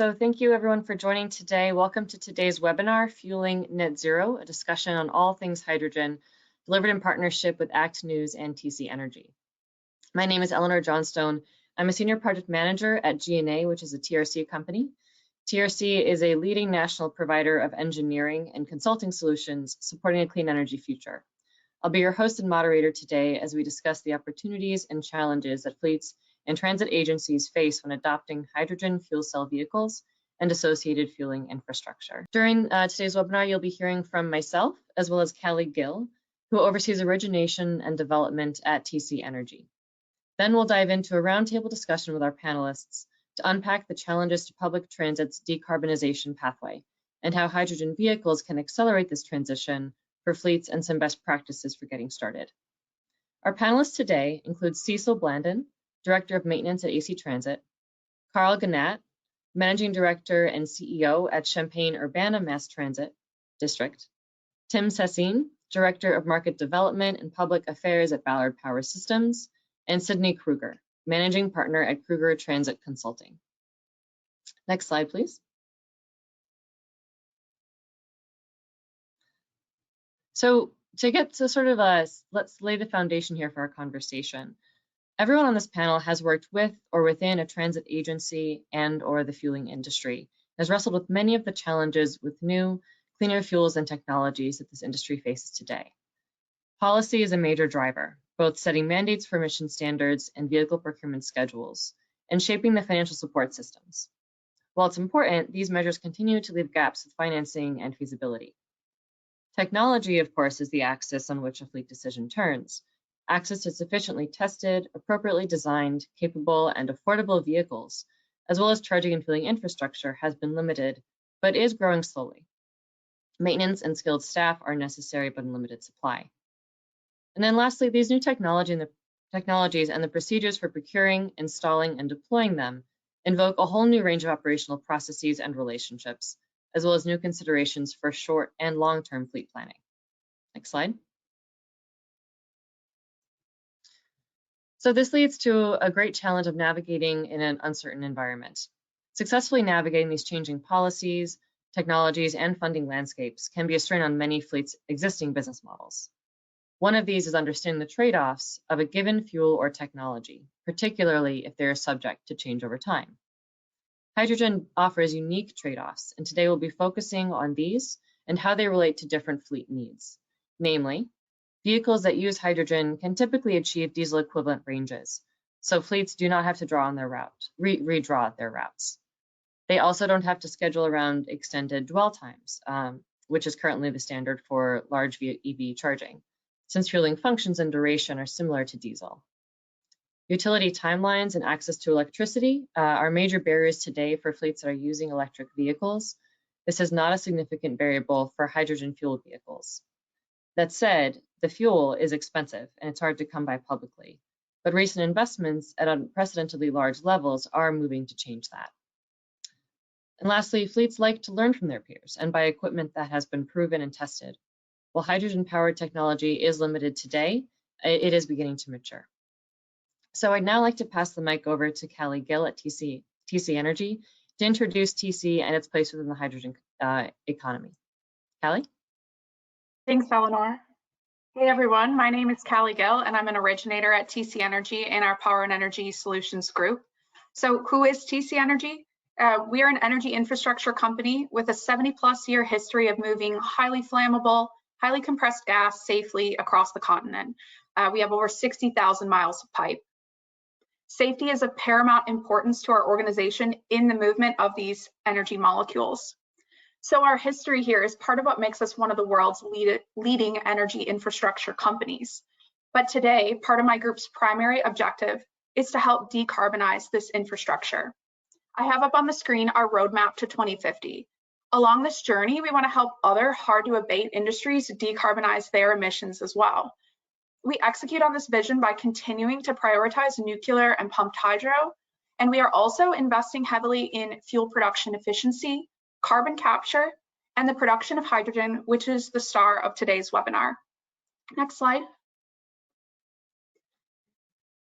So thank you everyone for joining today. Welcome to today's webinar, Fueling Net Zero, a discussion on all things hydrogen, delivered in partnership with ACT News and TC Energy. My name is Eleanor Johnstone. I'm a senior project manager at GNA, which is a TRC company. TRC is a leading national provider of engineering and consulting solutions supporting a clean energy future. I'll be your host and moderator today as we discuss the opportunities and challenges that fleets and transit agencies face when adopting hydrogen fuel cell vehicles and associated fueling infrastructure. During today's webinar, you'll be hearing from myself, as well as Callie Gill, who oversees origination and development at TC Energy. Then we'll dive into a roundtable discussion with our panelists to unpack the challenges to public transit's decarbonization pathway and how hydrogen vehicles can accelerate this transition for fleets and some best practices for getting started. Our panelists today include Cecil Blandon, Director of Maintenance at AC Transit, Carl Gannat, Managing Director and CEO at Champaign-Urbana Mass Transit District, Tim Sassine, Director of Market Development and Public Affairs at Ballard Power Systems, and Sydney Kruger, Managing Partner at Kruger Transit Consulting. Next slide, please. So to get to sort of let's lay the foundation here for our conversation. Everyone on this panel has worked with or within a transit agency and or the fueling industry, has wrestled with many of the challenges with new, cleaner fuels and technologies that this industry faces today. Policy is a major driver, both setting mandates for emission standards and vehicle procurement schedules, and shaping the financial support systems. While it's important, these measures continue to leave gaps with financing and feasibility. Technology, of course, is the axis on which a fleet decision turns. Access to sufficiently tested, appropriately designed, capable, and affordable vehicles, as well as charging and fueling infrastructure, has been limited, but is growing slowly. Maintenance and skilled staff are necessary, but in limited supply. And then lastly, these new technologies and the procedures for procuring, installing, and deploying them invoke a whole new range of operational processes and relationships, as well as new considerations for short and long-term fleet planning. Next slide. So this leads to a great challenge of navigating in an uncertain environment. Successfully navigating these changing policies, technologies, and funding landscapes can be a strain on many fleets' existing business models. One of these is understanding the trade-offs of a given fuel or technology, particularly if they are subject to change over time. Hydrogen offers unique trade-offs, and today we'll be focusing on these and how they relate to different fleet needs. Namely, vehicles that use hydrogen can typically achieve diesel equivalent ranges, so fleets do not have to redraw their routes. They also don't have to schedule around extended dwell times, which is currently the standard for large EV charging, since fueling functions and duration are similar to diesel. Utility timelines and access to electricity are major barriers today for fleets that are using electric vehicles. This is not a significant variable for hydrogen fueled vehicles. That said, the fuel is expensive and it's hard to come by publicly, but recent investments at unprecedentedly large levels are moving to change that. And lastly, fleets like to learn from their peers and buy equipment that has been proven and tested. While hydrogen-powered technology is limited today, it is beginning to mature. So I'd now like to pass the mic over to Callie Gill at TC Energy to introduce TC and its place within the hydrogen economy. Callie? Thanks, Eleanor. Hey everyone, my name is Callie Gill and I'm an originator at TC Energy in our Power and Energy Solutions group. So who is TC Energy? We are an energy infrastructure company with a 70+ year history of moving highly flammable, highly compressed gas safely across the continent. We have over 60,000 miles of pipe. Safety is of paramount importance to our organization in the movement of these energy molecules. So our history here is part of what makes us one of the world's leading energy infrastructure companies. But today, part of my group's primary objective is to help decarbonize this infrastructure. I have up on the screen our roadmap to 2050. Along this journey, we want to help other hard-to-abate industries decarbonize their emissions as well. We execute on this vision by continuing to prioritize nuclear and pumped hydro, and we are also investing heavily in fuel production efficiency, carbon capture, and the production of hydrogen, which is the star of today's webinar. Next slide.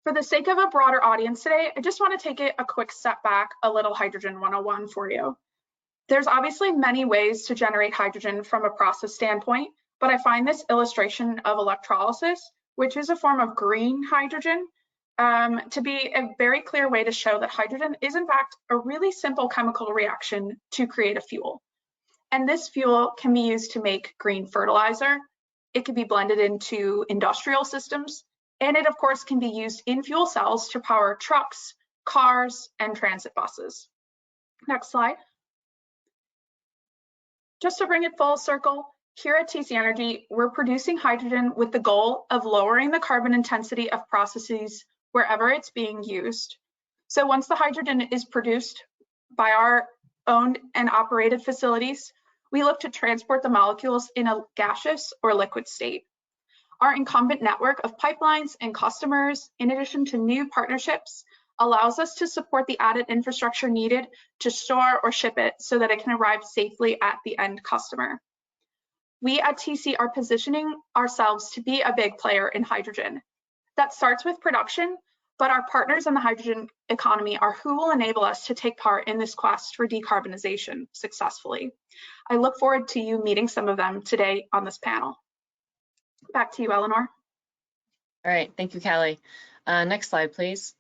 For the sake of a broader audience today, I just want to take it a quick step back, a little hydrogen 101 for you. There's obviously many ways to generate hydrogen from a process standpoint, but I find this illustration of electrolysis, which is a form of green hydrogen, to be a very clear way to show that hydrogen is in fact a really simple chemical reaction to create a fuel. And this fuel can be used to make green fertilizer. It can be blended into industrial systems, and it of course can be used in fuel cells to power trucks, cars, and transit buses. Next slide. Just to bring it full circle, here at TC Energy, we're producing hydrogen with the goal of lowering the carbon intensity of processes wherever it's being used. So once the hydrogen is produced by our owned and operated facilities, we look to transport the molecules in a gaseous or liquid state. Our incumbent network of pipelines and customers, in addition to new partnerships, allows us to support the added infrastructure needed to store or ship it so that it can arrive safely at the end customer. We at TC are positioning ourselves to be a big player in hydrogen. That starts with production, but our partners in the hydrogen economy are who will enable us to take part in this quest for decarbonization successfully. I look forward to you meeting some of them today on this panel. Back to you, Eleanor. All right, thank you, Callie. Next slide, please.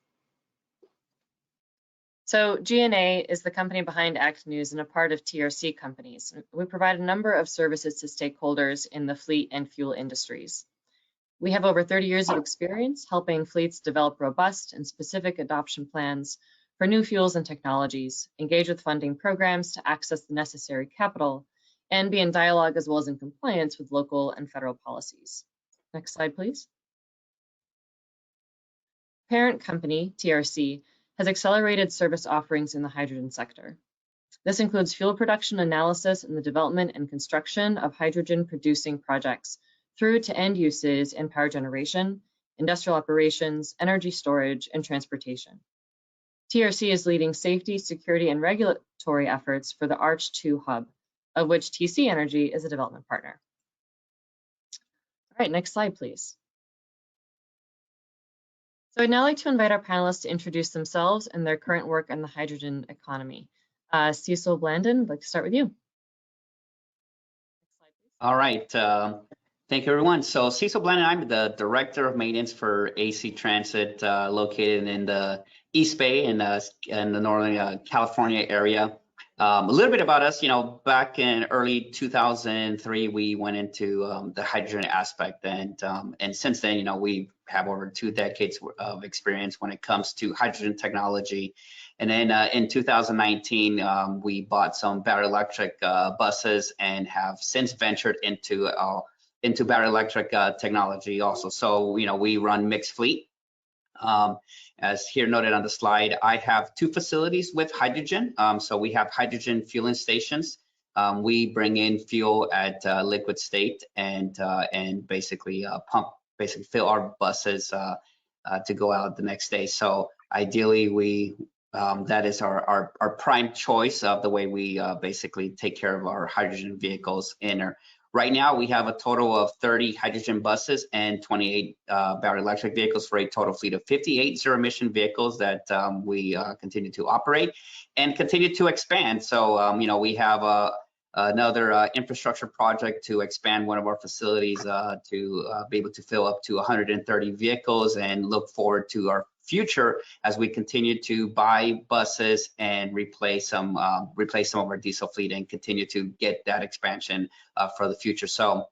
So GNA is the company behind Act News and a part of TRC companies. We provide a number of services to stakeholders in the fleet and fuel industries. We have over 30 years of experience helping fleets develop robust and specific adoption plans for new fuels and technologies, engage with funding programs to access the necessary capital, and be in dialogue as well as in compliance with local and federal policies. Next slide, please. Parent company, TRC, has accelerated service offerings in the hydrogen sector. This includes fuel production analysis and the development and construction of hydrogen-producing projects through to end uses in power generation, industrial operations, energy storage, and transportation. TRC is leading safety, security, and regulatory efforts for the ARCH2 hub, of which TC Energy is a development partner. All right, next slide, please. So I'd now like to invite our panelists to introduce themselves and their current work in the hydrogen economy. Cecil Blandon, I'd like to start with you. All right, thank you everyone. So Cecil Blandon, I'm the Director of Maintenance for AC Transit located in the East Bay in the Northern California area. A little bit about us, back in early 2003, we went into the hydrogen aspect, and since then, we have over 2 decades of experience when it comes to hydrogen technology. And then in 2019, we bought some battery electric buses and have since ventured into battery electric technology also. So, we run mixed fleet. As here noted on the slide, I have 2 facilities with hydrogen. So we have hydrogen fueling stations. We bring in fuel at liquid state and basically fill our buses to go out the next day. So ideally, that is our prime choice of the way we basically take care of our hydrogen vehicles. Right now, we have a total of 30 hydrogen buses and 28 battery electric vehicles for a total fleet of 58 zero-emission vehicles that we continue to operate and continue to expand. So, we have another infrastructure project to expand one of our facilities to be able to fill up to 130 vehicles, and look forward to our future as we continue to buy buses and replace some of our diesel fleet and continue to get that expansion for the future. So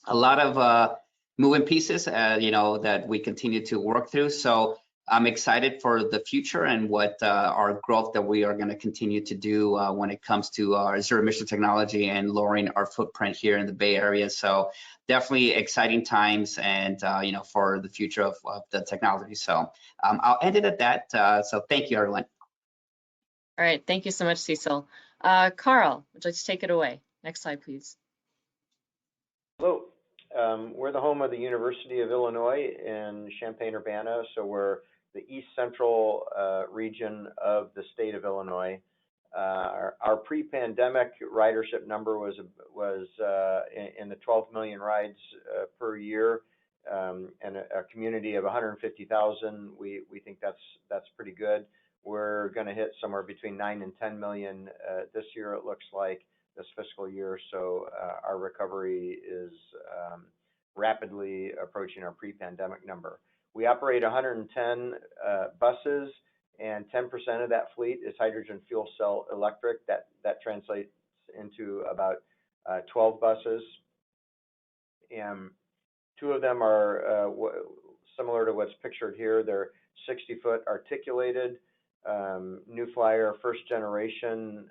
a lot of moving pieces, that we continue to work through. So I'm excited for the future and what our growth that we are going to continue to do when it comes to our zero emission technology and lowering our footprint here in the Bay Area. So definitely exciting times, and for the future of the technology. So I'll end it at that. So thank you, everyone. All right, thank you so much, Cecil. Carl, would you like to take it away? Next slide, please. Hello. We're the home of the University of Illinois in Champaign-Urbana, so we're the east central region of the state of Illinois. Our pre-pandemic ridership number was in the 12 million rides per year. and a community of 150,000, we think that's pretty good. We're going to hit somewhere between 9 and 10 million this year, it looks like, this fiscal year. So our recovery is rapidly approaching our pre-pandemic number. We operate 110 buses, and 10% of that fleet is hydrogen fuel cell electric. That translates into about 12 buses. And 2 of them are similar to what's pictured here. They're 60-foot articulated New Flyer first generation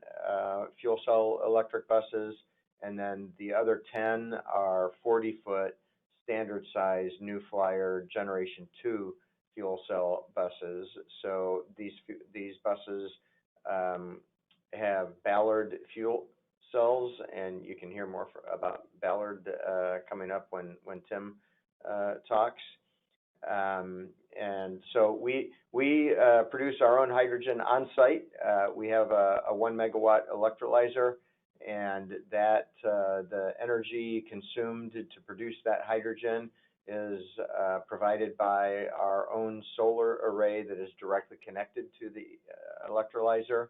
fuel cell electric buses, and then the other 10 are 40-foot standard size New Flyer generation 2 fuel cell buses. So these buses have Ballard fuel cells, and you can hear more about Ballard coming up when Tim talks. And so we produce our own hydrogen on site. We have a 1 megawatt electrolyzer, and that the energy consumed to produce that hydrogen is provided by our own solar array that is directly connected to the electrolyzer.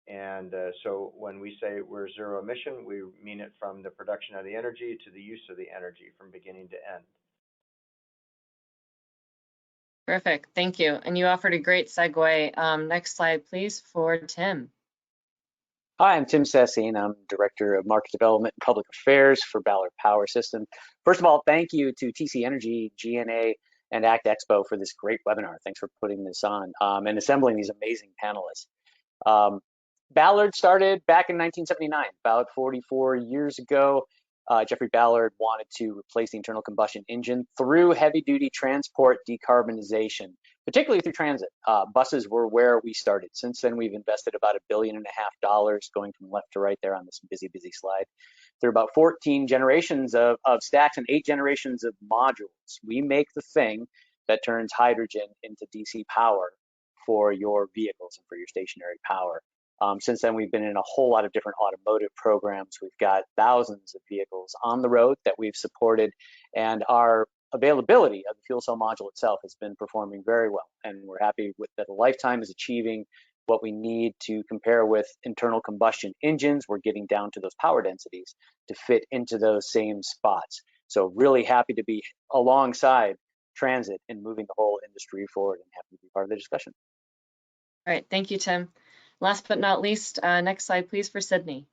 And so when we say we're zero emission, we mean it from the production of the energy to the use of the energy from beginning to end. Perfect, thank you. And you offered a great segue. Next slide, please, for Tim. Hi, I'm Tim Sassine. I'm Director of Market Development and Public Affairs for Ballard Power System. First of all, thank you to TC Energy, GNA, and ACT Expo for this great webinar. Thanks for putting this on and assembling these amazing panelists. Ballard started back in 1979, about 44 years ago. Jeffrey Ballard wanted to replace the internal combustion engine through heavy-duty transport decarbonization, particularly through transit. Buses were where we started. Since then, we've invested about $1.5 billion, going from left to right there on this busy slide. There are about 14 generations of stacks and 8 generations of modules. We make the thing that turns hydrogen into DC power for your vehicles and for your stationary power. Since then, we've been in a whole lot of different automotive programs. We've got thousands of vehicles on the road that we've supported, and our availability of the fuel cell module itself has been performing very well. And we're happy with that. The lifetime is achieving what we need to compare with internal combustion engines. We're getting down to those power densities to fit into those same spots. So really happy to be alongside transit and moving the whole industry forward, and happy to be part of the discussion. All right, thank you, Tim. Last but not least, next slide, please, for Sydney.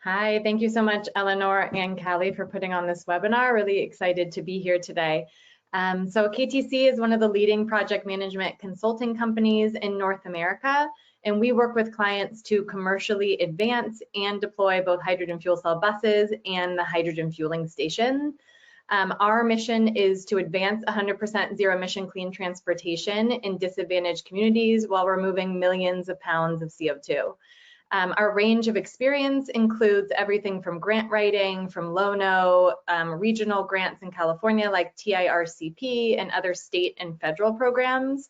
Hi, thank you so much, Eleanor and Callie, for putting on this webinar. Really excited to be here today. So KTC is one of the leading project management consulting companies in North America, and we work with clients to commercially advance and deploy both hydrogen fuel cell buses and the hydrogen fueling station. Our mission is to advance 100% zero emission clean transportation in disadvantaged communities while removing millions of pounds of CO2. Our range of experience includes everything from grant writing, from LONO, regional grants in California like TIRCP and other state and federal programs,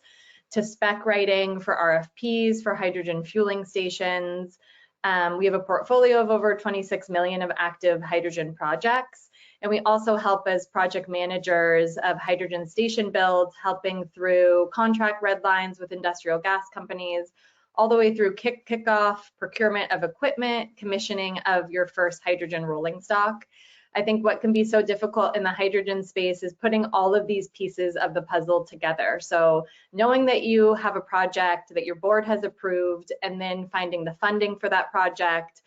to spec writing for RFPs for hydrogen fueling stations. We have a portfolio of over 26 million of active hydrogen projects. And we also help as project managers of hydrogen station builds, helping through contract red lines with industrial gas companies, all the way through kickoff, procurement of equipment, commissioning of your first hydrogen rolling stock. I think what can be so difficult in the hydrogen space is putting all of these pieces of the puzzle together. So knowing that you have a project that your board has approved, and then finding the funding for that project,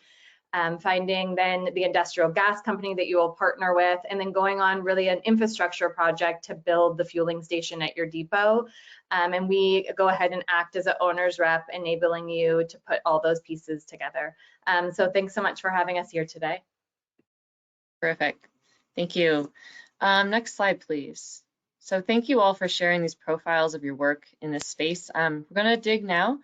finding then the industrial gas company that you will partner with, and then going on really an infrastructure project to build the fueling station at your depot. And we go ahead and act as an owner's rep, enabling you to put all those pieces together. So thanks so much for having us here today. Terrific, thank you. Next slide, please. So thank you all for sharing these profiles of your work in this space. We're gonna dig now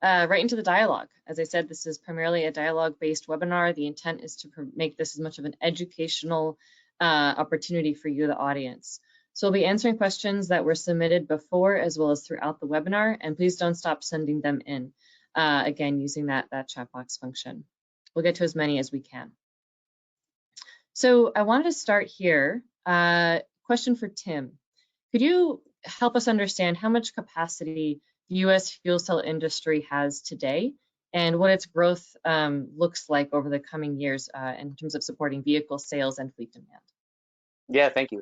right into the dialogue. As I said, this is primarily a dialogue-based webinar. The intent is to make this as much of an educational opportunity for you, the audience. So we'll be answering questions that were submitted before as well as throughout the webinar, and please don't stop sending them in, again, using that chat box function. We'll get to as many as we can. So I wanted to start here. question for Tim. Could you help us understand how much capacity the U.S. fuel cell industry has today and what its growth looks like over the coming years in terms of supporting vehicle sales and fleet demand? Yeah, thank you.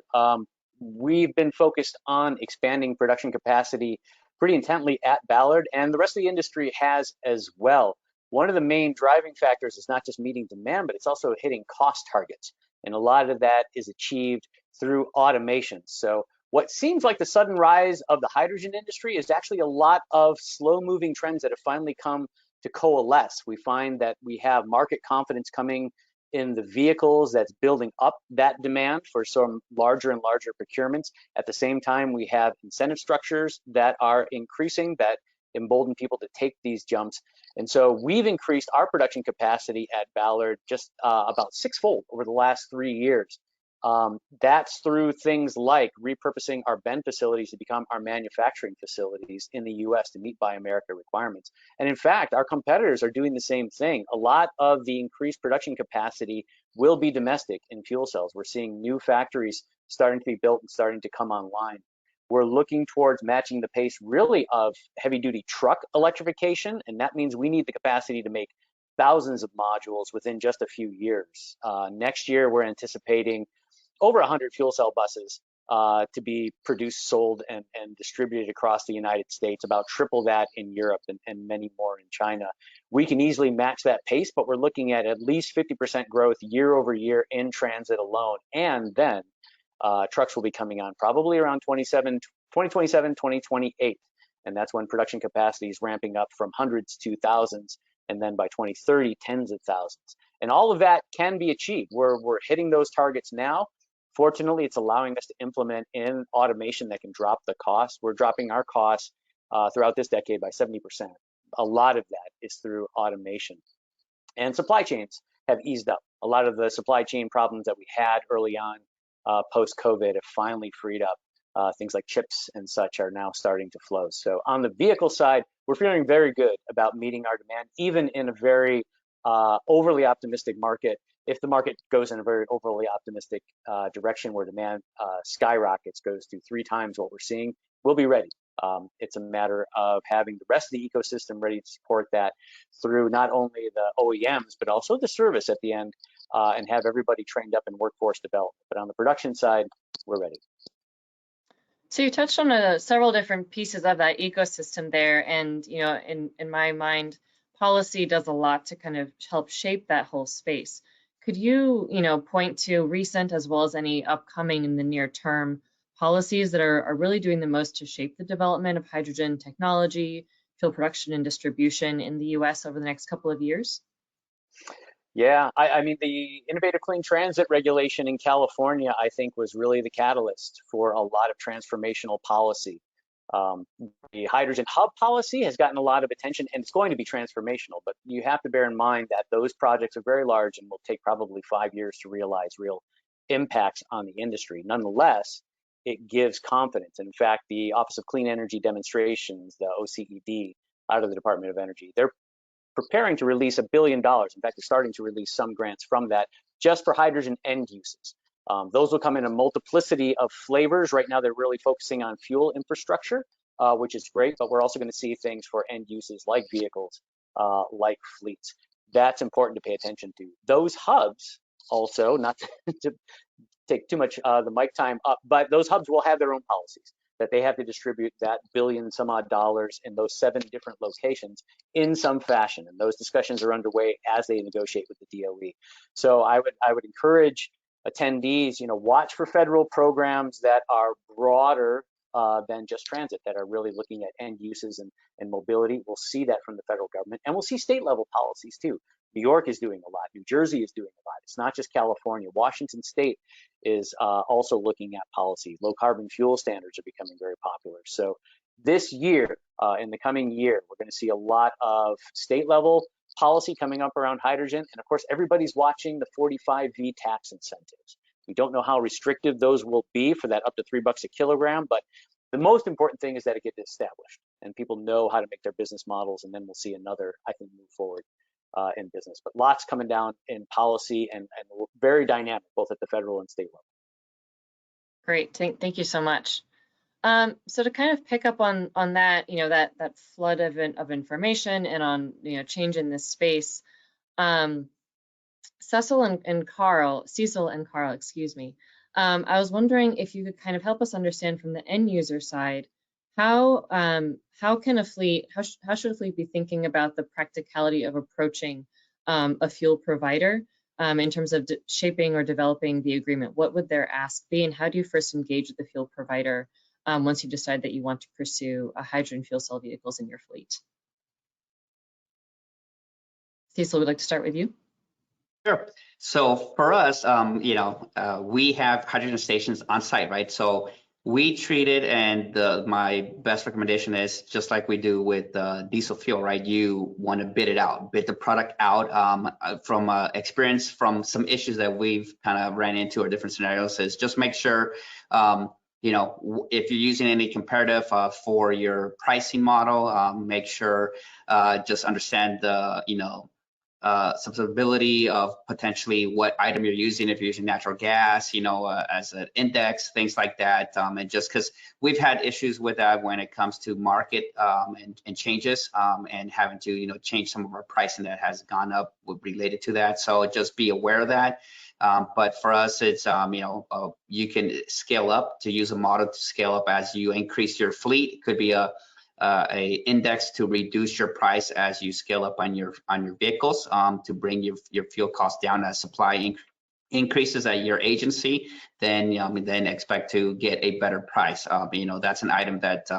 We've been focused on expanding production capacity pretty intently at Ballard, and the rest of the industry has as well. One of the main driving factors is not just meeting demand, but it's also hitting cost targets. And a lot of that is achieved through automation. So what seems like the sudden rise of the hydrogen industry is actually a lot of slow-moving trends that have finally come to coalesce. We find that we have market confidence coming in the vehicles that's building up that demand for some larger and larger procurements. At the same time, we have incentive structures that are increasing that embolden people to take these jumps. And so we've increased our production capacity at Ballard just about sixfold over the last 3 years. That's through things like repurposing our Bend facilities to become our manufacturing facilities in the US to meet Buy America requirements. And in fact, our competitors are doing the same thing. A lot of the increased production capacity will be domestic in fuel cells. We're seeing new factories starting to be built and starting to come online. We're looking towards matching the pace really of heavy duty truck electrification. And that means we need the capacity to make thousands of modules within just a few years. Next year, we're anticipating over 100 fuel cell buses to be produced, sold, and distributed across the United States, about triple that in Europe and many more in China. We can easily match that pace, but we're looking at least 50% growth year over year in transit alone. And then trucks will be coming on probably around 2027, 2028. And that's when production capacity is ramping up from hundreds to thousands. And then by 2030, tens of thousands. And all of that can be achieved. We're hitting those targets now. Fortunately, it's allowing us to implement in automation that can drop the cost. We're dropping our costs throughout this decade by 70%. A lot of that is through automation. And supply chains have eased up. A lot of the supply chain problems that we had early on post-COVID have finally freed up. Things like chips and such are now starting to flow. So on the vehicle side, we're feeling very good about meeting our demand, even in a very overly optimistic market. If the market goes in a very overly optimistic direction where demand skyrockets, goes to 3 times what we're seeing, we'll be ready. It's a matter of having the rest of the ecosystem ready to support that through not only the OEMs, but also the service at the end, and have everybody trained up in workforce development. But on the production side, we're ready. So you touched on several different pieces of that ecosystem there, and in my mind, policy does a lot to kind of help shape that whole space. Could you, point to recent as well as any upcoming in the near term policies that are really doing the most to shape the development of hydrogen technology, fuel production and distribution in the US over the next couple of years? Yeah, I mean, the Innovative Clean Transit regulation in California, I think, was really the catalyst for a lot of transformational policy. The hydrogen hub policy has gotten a lot of attention, and it's going to be transformational, but you have to bear in mind that those projects are very large and will take probably 5 years to realize real impacts on the industry. Nonetheless, it gives confidence. In fact, the Office of Clean Energy Demonstrations, the OCED, out of the Department of Energy, they're preparing to release $1 billion. In fact, they're starting to release some grants from that just for hydrogen end uses. Those will come in a multiplicity of flavors. Right now, they're really focusing on fuel infrastructure, which is great, but we're also going to see things for end uses like vehicles, like fleets. That's important to pay attention to. Those hubs also, not to take too much the mic time up, but those hubs will have their own policies that they have to distribute that billion some odd dollars in those 7 different locations in some fashion. And those discussions are underway as they negotiate with the DOE. So I would encourage attendees, watch for federal programs that are broader than just transit, that are really looking at end uses and mobility. We'll see that from the federal government, and we'll see state level policies too. New York is doing a lot. New Jersey is doing a lot. It's not just California. Washington State is also looking at policy. Low carbon fuel standards are becoming very popular. So this year, in the coming year, we're going to see a lot of state level policy coming up around hydrogen. And of course, everybody's watching the 45V tax incentives. We don't know how restrictive those will be for that up to $3 a kilogram, but the most important thing is that it gets established and people know how to make their business models, and then we'll see another, I think, move forward in business. But lots coming down in policy and very dynamic, both at the federal and state level. Great, thank you so much. So to kind of pick up on that, that flood of information and on change in this space, Cecil and Carl, excuse me. I was wondering if you could kind of help us understand from the end user side, how can a fleet, how should a fleet be thinking about the practicality of approaching a fuel provider in terms of shaping or developing the agreement? What would their ask be, and how do you first engage with the fuel provider once you decide that you want to pursue hydrogen fuel cell vehicles in your fleet? Cecil, we'd like to start with you. Sure. So for us, we have hydrogen stations on site, right? So we treat it, and my best recommendation is just like we do with diesel fuel, right? You want to bid it out, bid the product out. From experience, from some issues that we've kind of ran into or different scenarios, is just make sure, if you're using any comparative for your pricing model, make sure just understand the, substitutability of potentially what item you're using, if you're using natural gas, as an index, things like that. And just because we've had issues with that when it comes to market and changes and having to, change some of our pricing that has gone up related to that. So just be aware of that. But for us, it's, you can scale up to use a model to scale up as you increase your fleet. It could be a index to reduce your price as you scale up on your vehicles to bring your fuel costs down as supply increases at your agency. Then then expect to get a better price. That's an item that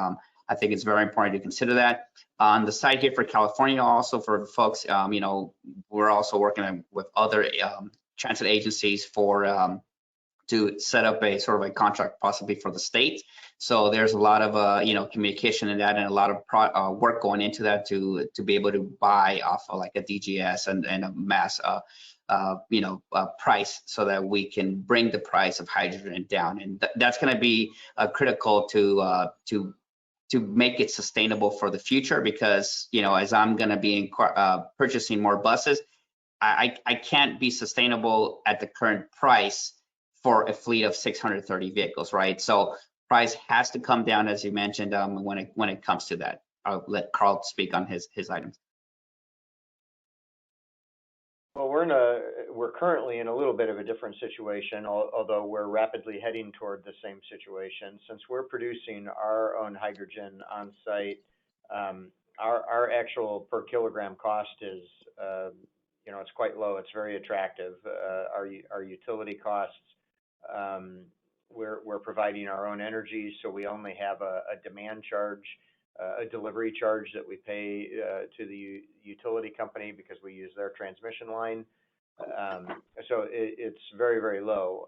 I think it's very important to consider that. On the side here for California, also for folks, we're also working with other transit agencies for to set up a sort of a contract possibly for the state. So there's a lot of communication in that, and a lot of work going into that to be able to buy off of like a DGS and a mass price, so that we can bring the price of hydrogen down. And that's going to be critical to make it sustainable for the future, because as I'm going to be purchasing more buses, I can't be sustainable at the current price for a fleet of 630 vehicles, right? So price has to come down, as you mentioned, when it comes to that. I'll let Carl speak on his items. Well, we're currently in a little bit of a different situation, although we're rapidly heading toward the same situation. Since we're producing our own hydrogen on site, our actual per kilogram cost is, it's quite low. It's very attractive. Our utility costs, we're providing our own energy, so we only have a demand charge, a delivery charge that we pay to the utility company because we use their transmission line. So it's very, very low.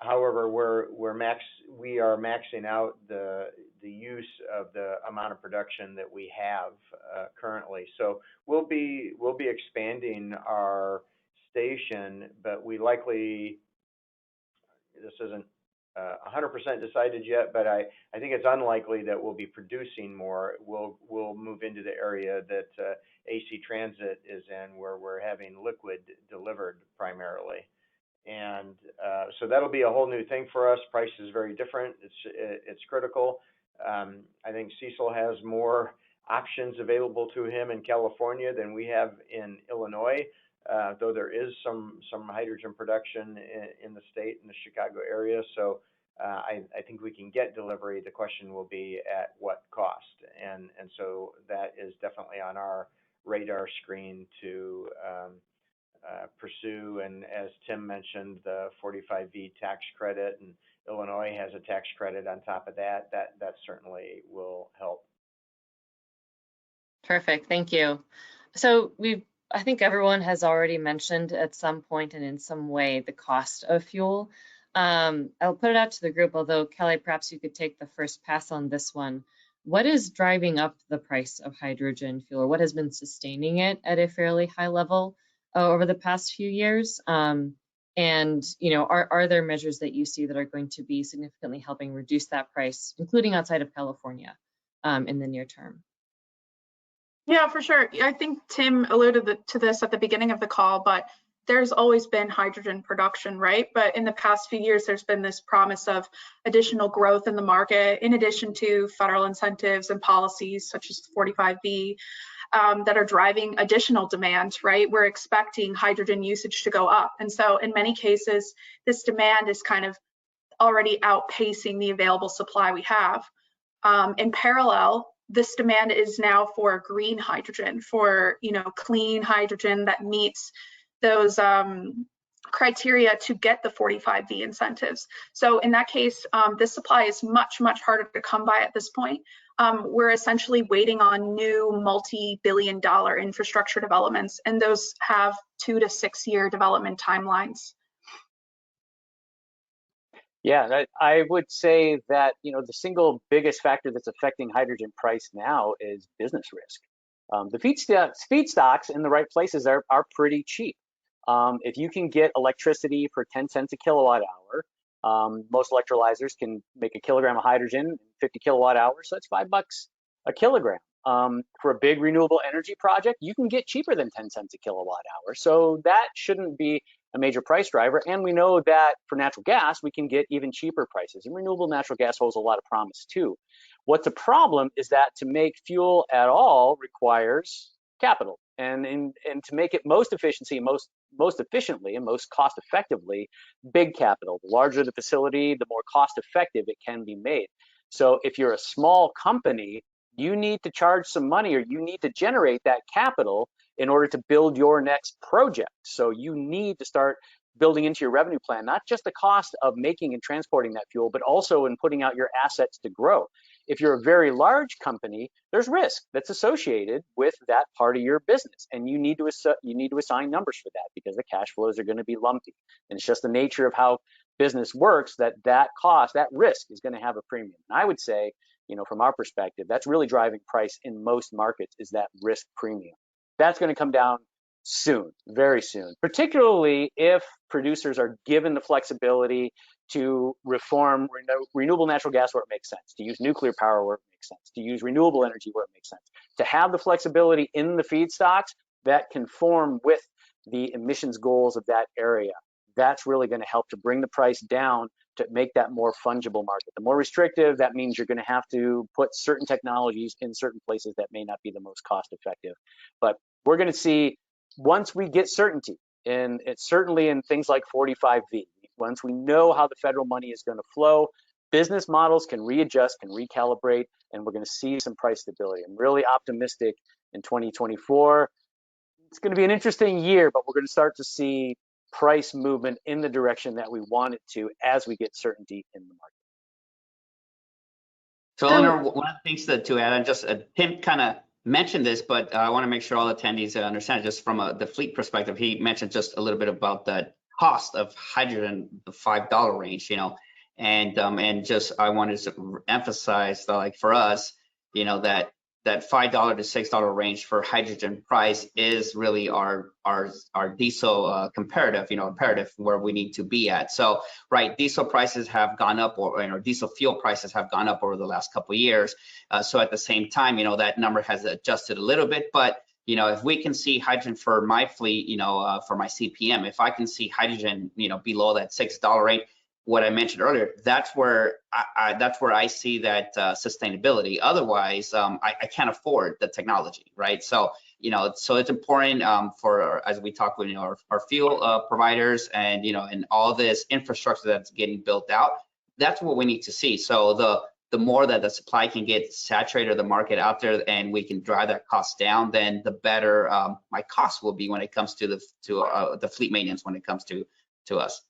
However, we are maxing out the use of the amount of production that we have currently. So we'll be expanding our station, but we likely, this isn't 100% decided yet, but I think it's unlikely that we'll be producing more. We'll move into the area that AC Transit is in, where we're having liquid delivered primarily. And so that'll be a whole new thing for us. Price is very different. It's critical. I think Cecil has more options available to him in California than we have in Illinois, though there is some hydrogen production in the state, in the Chicago area. So I think we can get delivery. The question will be at what cost, and so that is definitely on our radar screen to pursue. And as Tim mentioned, the 45V tax credit, and Illinois has a tax credit on top of that. That certainly will help. Terrific, thank you. So I think everyone has already mentioned at some point and in some way the cost of fuel. I'll put it out to the group, although Kelly, perhaps you could take the first pass on this one. What is driving up the price of hydrogen fuel, or what has been sustaining it at a fairly high level over the past few years? And are there measures that you see that are going to be significantly helping reduce that price, including outside of California, in the near term? Yeah, for sure. I think Tim alluded to this at the beginning of the call, but there's always been hydrogen production, right? But in the past few years, there's been this promise of additional growth in the market, in addition to federal incentives and policies such as 45V that are driving additional demand, right? We're expecting hydrogen usage to go up. And so in many cases, this demand is kind of already outpacing the available supply we have. In parallel, this demand is now for green hydrogen, for clean hydrogen that meets those criteria to get the 45V incentives. So in that case, this supply is much harder to come by at this point. We're essentially waiting on new multi-billion-dollar infrastructure developments, and those have 2 to 6 year development timelines. Yeah, I would say that the single biggest factor that's affecting hydrogen price now is business risk. The feedstocks in the right places are pretty cheap. If you can get electricity for 10 cents a kilowatt hour, most electrolyzers can make a kilogram of hydrogen 50 kilowatt hours, so that's $5 a kilogram. For a big renewable energy project, you can get cheaper than 10 cents a kilowatt hour, so that shouldn't be a major price driver. And we know that for natural gas, we can get even cheaper prices, and renewable natural gas holds a lot of promise too. What's a problem is that to make fuel at all requires capital, and to make it most efficiently and most cost effectively, big capital. The larger the facility, the more cost effective it can be made. So if you're a small company, you need to charge some money, or you need to generate that capital in order to build your next project. So you need to start building into your revenue plan, not just the cost of making and transporting that fuel, but also in putting out your assets to grow. If you're a very large company, there's risk that's associated with that part of your business, and you need to assign numbers for that, because the cash flows are going to be lumpy. And it's just the nature of how business works that cost, that risk is going to have a premium. And I would say, from our perspective, that's really driving price in most markets, is that risk premium. That's going to come down soon, very soon, particularly if producers are given the flexibility to reform renewable natural gas where it makes sense, to use nuclear power where it makes sense, to use renewable energy where it makes sense, to have the flexibility in the feedstocks that conform with the emissions goals of that area. That's really going to help to bring the price down, to make that more fungible market. The more restrictive, that means you're going to have to put certain technologies in certain places that may not be the most cost effective. But we're going to see, once we get certainty, and it's certainly in things like 45V, once we know how the federal money is going to flow, business models can readjust, can recalibrate, and we're going to see some price stability. I'm really optimistic in 2024. It's going to be an interesting year, but we're going to start to see price movement in the direction that we want it to as we get certainty in the market. So, Eleanor, one of the things to add, and just Tim kind of mentioned this, but I want to make sure all attendees understand, just from the fleet perspective. He mentioned just a little bit about the cost of hydrogen, the $5 range, and just I wanted to emphasize that, like, for us, that $5 to $6 range for hydrogen price is really our diesel comparative, imperative where we need to be at. So, right, diesel prices have gone up, or diesel fuel prices have gone up over the last couple of years. So at the same time, that number has adjusted a little bit, but if we can see hydrogen for my fleet, for my CPM, if I can see hydrogen, below that $6 rate, what I mentioned earlier, that's where I see that sustainability. Otherwise, I can't afford the technology, right? So, so it's important for, as we talk with our fuel providers, and and all this infrastructure that's getting built out. That's what we need to see. So the more that the supply can get saturated, the market out there, and we can drive that cost down, then the better my cost will be when it comes to the fleet maintenance, when it comes to us.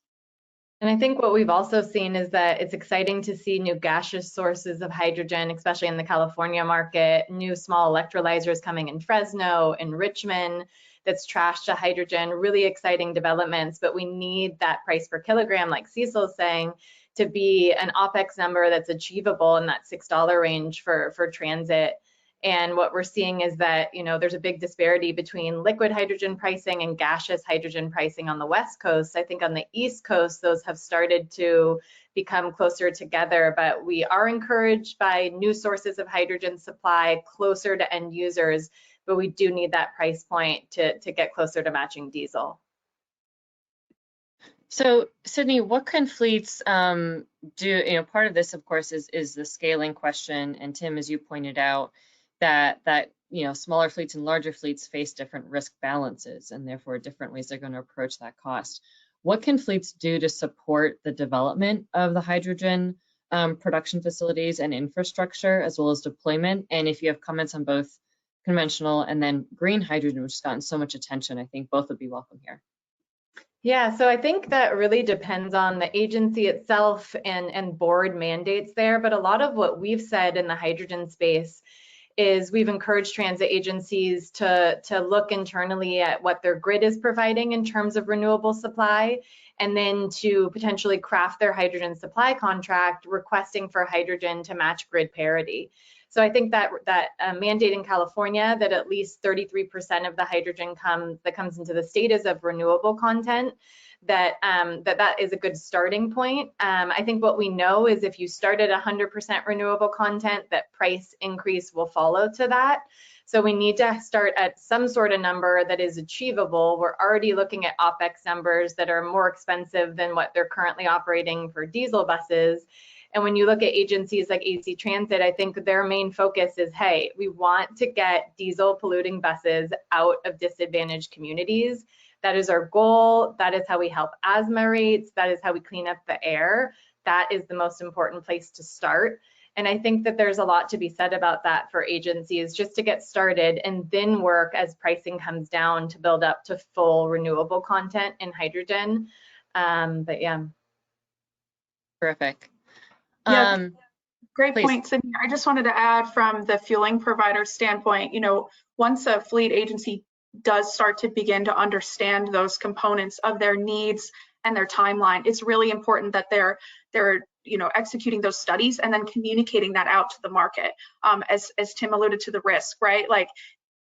And I think what we've also seen is that it's exciting to see new gaseous sources of hydrogen, especially in the California market, new small electrolyzers coming in Fresno, in Richmond, that's trashed to hydrogen, really exciting developments, but we need that price per kilogram, like Cecil's saying, to be an OPEX number that's achievable in that $6 range for transit. And what we're seeing is that, there's a big disparity between liquid hydrogen pricing and gaseous hydrogen pricing on the West Coast. I think on the East Coast, those have started to become closer together, but we are encouraged by new sources of hydrogen supply closer to end users, but we do need that price point to get closer to matching diesel. So, Sydney, what can fleets do? Part of this, of course, is the scaling question. And Tim, as you pointed out, that smaller fleets and larger fleets face different risk balances, and therefore different ways they're going to approach that cost. What can fleets do to support the development of the hydrogen production facilities and infrastructure, as well as deployment? And if you have comments on both conventional and then green hydrogen, which has gotten so much attention, I think both would be welcome here. Yeah, so I think that really depends on the agency itself and board mandates there. But a lot of what we've said in the hydrogen space is we've encouraged transit agencies to look internally at what their grid is providing in terms of renewable supply, and then to potentially craft their hydrogen supply contract requesting for hydrogen to match grid parity. So I think that mandate in California that at least 33% of the hydrogen that comes into the state is of renewable content, that is a good starting point. I think what we know is if you start at 100% renewable content, that price increase will follow to that. So we need to start at some sort of number that is achievable. We're already looking at OpEx numbers that are more expensive than what they're currently operating for diesel buses. And when you look at agencies like AC Transit, I think their main focus is, hey, we want to get diesel polluting buses out of disadvantaged communities. That is our goal. That is how we help asthma rates. That is how we clean up the air. That is the most important place to start. And I think that there's a lot to be said about that for agencies, just to get started and then work as pricing comes down to build up to full renewable content in hydrogen. But yeah. Terrific. Yeah, great Please. point, Sydney. I just wanted to add from the fueling provider standpoint, once a fleet agency does start to begin to understand those components of their needs and their timeline, it's really important that they're executing those studies and then communicating that out to the market. As Tim alluded to, the risk, right? Like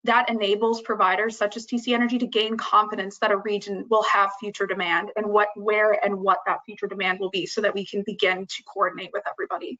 that enables providers such as TC Energy to gain confidence that a region will have future demand and where and what that future demand will be, so that we can begin to coordinate with everybody.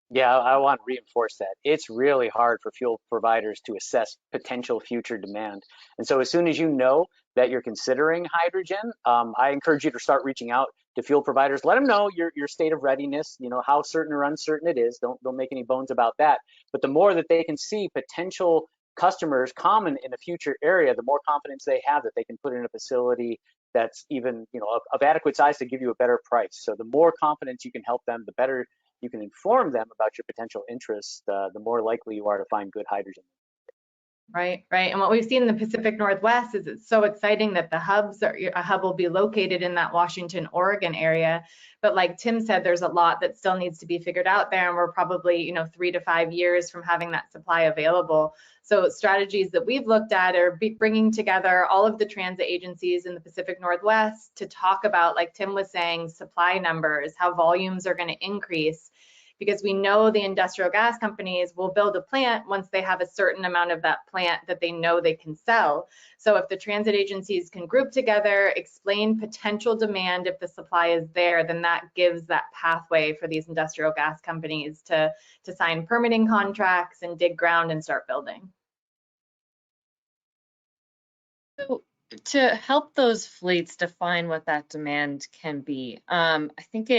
Yeah, I want to reinforce that. It's really hard for fuel providers to assess potential future demand. And so as soon as you know that you're considering hydrogen, I encourage you to start reaching out to fuel providers. Let them know your state of readiness, how certain or uncertain it is. Don't make any bones about that. But the more that they can see potential customers common in a future area, the more confidence they have that they can put in a facility that's even, of adequate size to give you a better price. So the more confidence you can help them, the better you can inform them about your potential interests, the more likely you are to find good hydrogen. Right. And what we've seen in the Pacific Northwest is it's so exciting that a hub will be located in that Washington, Oregon area. But like Tim said, there's a lot that still needs to be figured out there, and we're probably 3 to 5 years from having that supply available. So strategies that we've looked at are bringing together all of the transit agencies in the Pacific Northwest to talk about, like Tim was saying, supply numbers, how volumes are going to increase. Because we know the industrial gas companies will build a plant once they have a certain amount of that plant that they know they can sell. So if the transit agencies can group together, explain potential demand if the supply is there, then that gives that pathway for these industrial gas companies to sign permitting contracts and dig ground and start building. So to help those fleets define what that demand can be, I think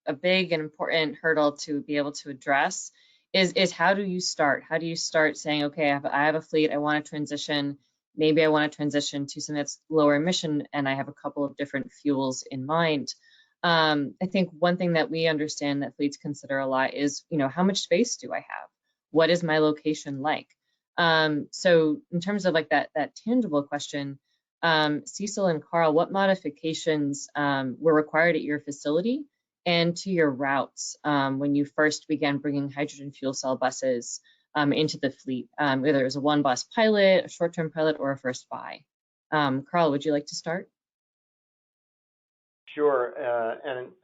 a big and important hurdle to be able to address is how do you start? How do you start saying, okay, I have a fleet, I want to transition, maybe I want to transition to something that's lower emission, and I have a couple of different fuels in mind. I think one thing that we understand that fleets consider a lot is, how much space do I have? What is my location like? So in terms of like that tangible question, Cecil and Carl, what modifications were required at your facility and to your routes when you first began bringing hydrogen fuel cell buses into the fleet, whether it was a one bus pilot, a short-term pilot, or a first buy? Carl, would you like to start? Sure,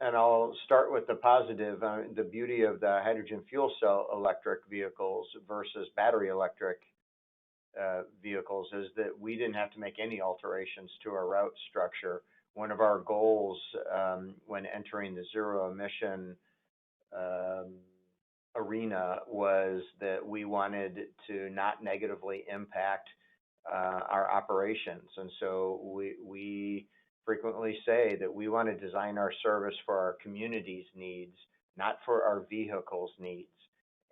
and I'll start with the positive. The beauty of the hydrogen fuel cell electric vehicles versus battery electric vehicles is that we didn't have to make any alterations to our route structure. One of our goals when entering the zero emission arena was that we wanted to not negatively impact our operations, and so we frequently say that we want to design our service for our community's needs, not for our vehicles' needs.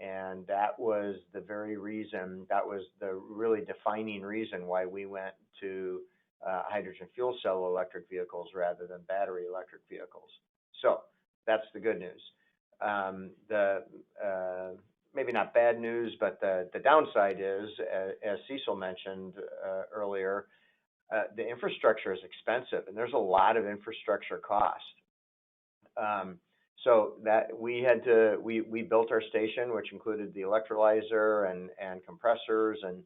And that was the very reason, that was the really defining reason why we went to hydrogen fuel cell electric vehicles rather than battery electric vehicles. So that's the good news. Maybe not bad news, but the downside is, as Cecil mentioned earlier, the infrastructure is expensive, and there's a lot of infrastructure cost. So that we built our station, which included the electrolyzer and compressors and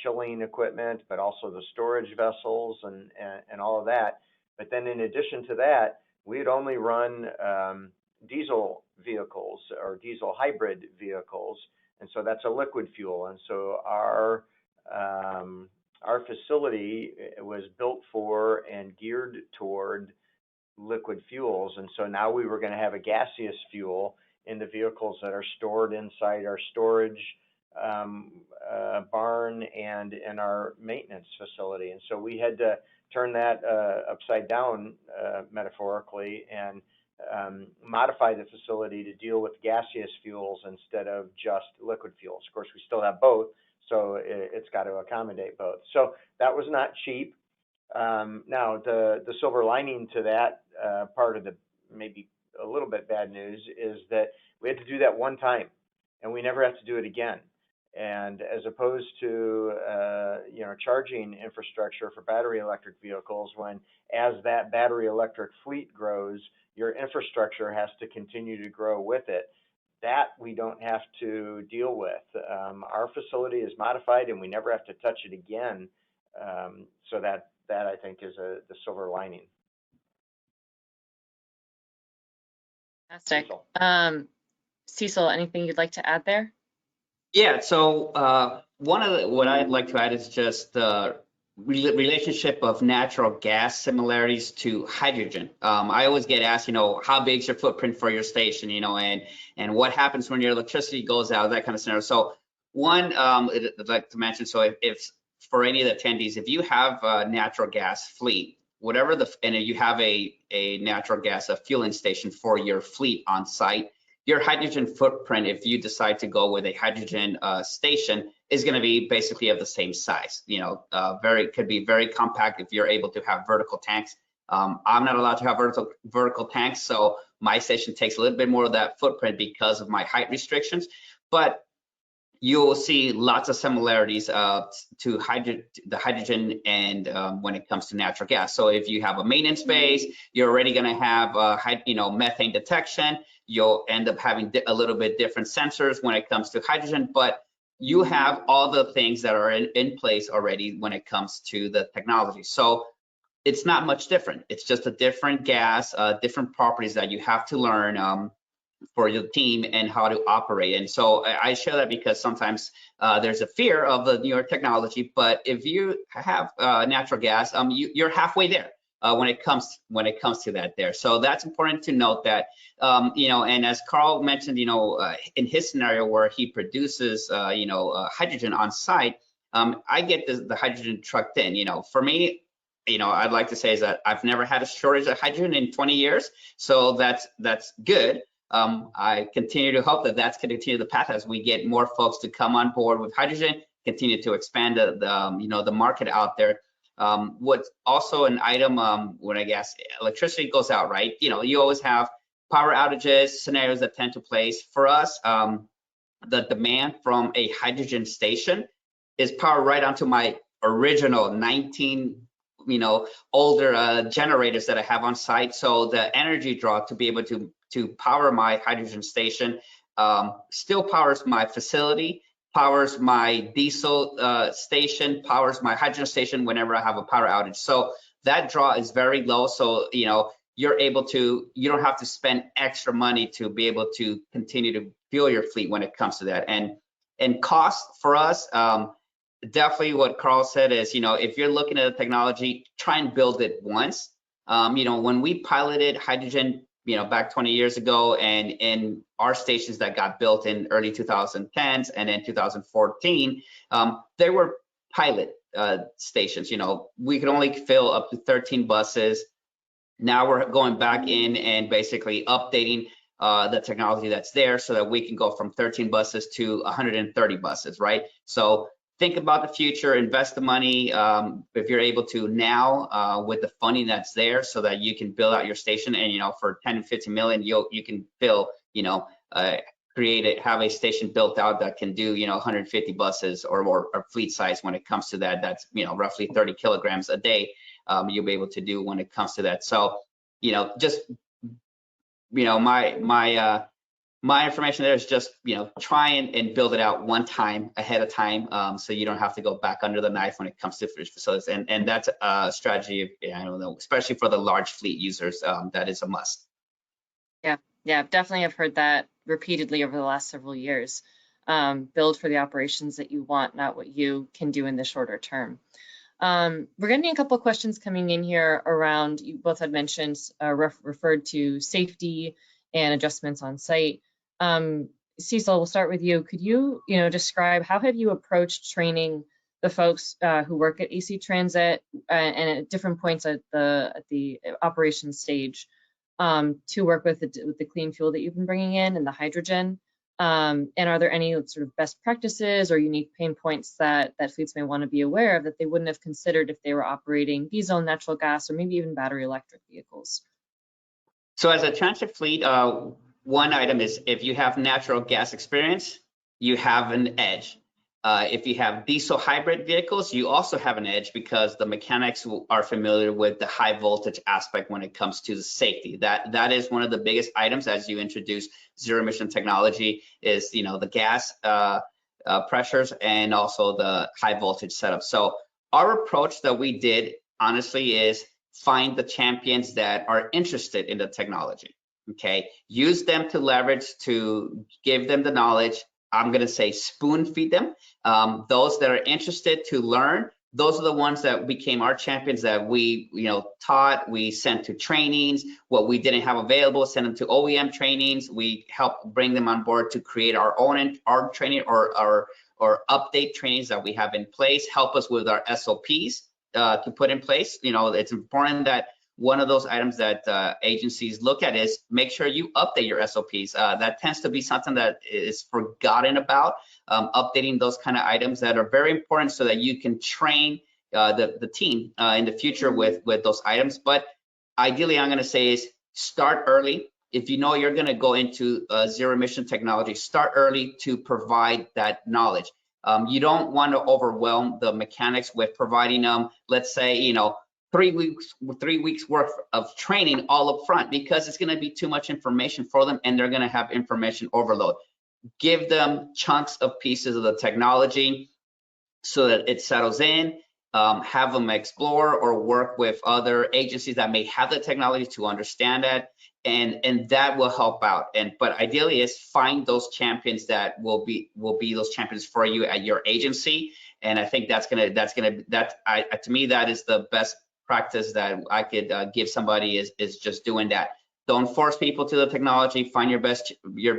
chilling equipment, but also the storage vessels and all of that. But then in addition to that, we'd only run diesel vehicles or diesel hybrid vehicles, and so that's a liquid fuel. And so our facility was built for and geared toward liquid fuels, and so now we were going to have a gaseous fuel in the vehicles that are stored inside our storage barn and in our maintenance facility. And so we had to turn that upside down, metaphorically, and modify the facility to deal with gaseous fuels instead of just liquid fuels. Of course, we still have both, so it's got to accommodate both. So that was not cheap. Now, the silver lining to that part of the maybe a little bit bad news is that we had to do that one time, and we never have to do it again. And as opposed to charging infrastructure for battery electric vehicles, when as that battery electric fleet grows, your infrastructure has to continue to grow with it. That we don't have to deal with. Our facility is modified, and we never have to touch it again. So that I think is the silver lining. Fantastic. Cecil, anything you'd like to add there? Yeah, so what I'd like to add is just the relationship of natural gas similarities to hydrogen. I always get asked, how big is your footprint for your station, and what happens when your electricity goes out, that kind of scenario. So one, I'd like to mention, so if for any of the attendees, if you have a natural gas fleet, and you have a natural gas fueling station for your fleet on site, your hydrogen footprint, if you decide to go with a hydrogen station, is going to be basically of the same size. Could be very compact if you're able to have vertical tanks. I'm not allowed to have vertical tanks, so my station takes a little bit more of that footprint because of my height restrictions. But you'll see lots of similarities to the hydrogen and when it comes to natural gas. So if you have a maintenance base, you're already going to have methane detection. You'll end up having a little bit different sensors when it comes to hydrogen, but you have all the things that are in place already when it comes to the technology. So it's not much different. It's just a different gas, different properties that you have to learn for your team and how to operate. And so I share that because sometimes there's a fear of the newer technology, but if you have natural gas, you're halfway there when it comes to that there. So that's important to note that, and as Carl mentioned, in his scenario where he produces, hydrogen on site, I get the hydrogen trucked in. For me, I'd like to say is that I've never had a shortage of hydrogen in 20 years. So that's good. I continue to hope that that's going to continue the path as we get more folks to come on board with hydrogen, continue to expand the market out there. What's also an item when I guess electricity goes out, right? You always have power outages, scenarios that tend to place. For us, the demand from a hydrogen station is powered right onto my original 19 older generators that I have on site. So the energy draw to be able to power my hydrogen station still powers my facility, powers my diesel station, powers my hydrogen station whenever I have a power outage. So that draw is very low. So you don't have to spend extra money to be able to continue to fuel your fleet when it comes to that. And cost for us, definitely what Carl said is, if you're looking at a technology, try and build it once. When we piloted hydrogen, back 20 years ago, and in our stations that got built in early 2010s and in 2014, they were pilot stations. We could only fill up to 13 buses. Now we're going back in and basically updating the technology that's there so that we can go from 13 buses to 130 buses, right? So think about the future, invest the money if you're able to now with the funding that's there so that you can build out your station. And, you know, for 10 and 50 million, you can build, you know, have a station built out that can do, you know, 150 buses or more, or fleet size when it comes to that. That's, you know, roughly 30 kilograms a day. You'll be able to do when it comes to that. So, you know, just, you know, my information there is just, you know, try and build it out one time ahead of time, so you don't have to go back under the knife when it comes to facilities. And that's a strategy, I don't know, especially for the large fleet users, that is a must. Yeah, definitely. I've heard that repeatedly over the last several years. Build for the operations that you want, not what you can do in the shorter term. We're getting a couple of questions coming in here around, you both had mentioned, referred to safety and adjustments on site. Cecil, we'll start with you. Could you, describe how have you approached training the folks who work at AC Transit and at different points at the operations stage to work with the clean fuel that you've been bringing in and the hydrogen? And are there any sort of best practices or unique pain points that fleets may want to be aware of that they wouldn't have considered if they were operating diesel, natural gas, or maybe even battery electric vehicles? So as a transit fleet, one item is if you have natural gas experience, you have an edge. If you have diesel hybrid vehicles, you also have an edge because the mechanics are familiar with the high voltage aspect when it comes to the safety. That is one of the biggest items as you introduce zero emission technology is, the gas pressures and also the high voltage setup. So our approach that we did honestly is find the champions that are interested in the technology. Okay, use them to leverage, to give them the knowledge. I'm going to say spoon feed them. Those that are interested to learn, those are the ones that became our champions that we, taught, we sent to trainings. What we didn't have available, send them to OEM trainings. We helped bring them on board to create our own training or update trainings that we have in place, help us with our SOPs to put in place. It's important that one of those items that agencies look at is make sure you update your SOPs. That tends to be something that is forgotten about, updating those kind of items that are very important so that you can train the team in the future with those items. But ideally, I'm going to say is start early. If you know you're going to go into zero emission technology, start early to provide that knowledge. You don't want to overwhelm the mechanics with providing them, let's say, 3 weeks worth of training all up front, because it's going to be too much information for them and they're going to have information overload. Give them chunks of pieces of the technology so that it settles in. Have them explore or work with other agencies that may have the technology to understand that, and that will help out. But ideally is find those champions that will be those champions for you at your agency. And I think to me, that is the best practice that I could give somebody is just doing that. Don't force people to the technology. Find your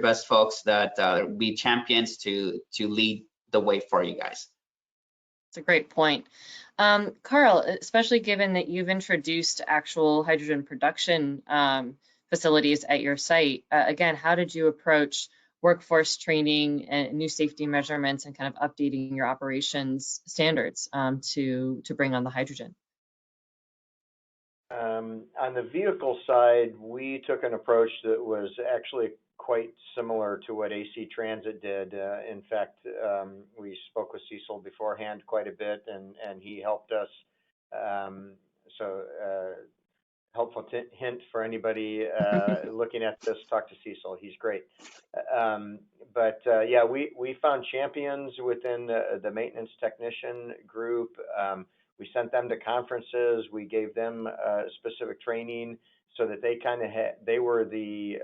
best folks that be champions to lead the way for you guys. It's a great point. Carl, especially given that you've introduced actual hydrogen production facilities at your site, again, how did you approach workforce training and new safety measurements and kind of updating your operations standards to bring on the hydrogen? On the vehicle side, we took an approach that was actually quite similar to what AC Transit did. In fact, we spoke with Cecil beforehand quite a bit, and he helped us. Helpful hint for anybody looking at this, talk to Cecil. He's great. Yeah, we found champions within the maintenance technician group. We sent them to conferences. We gave them specific training so that they were the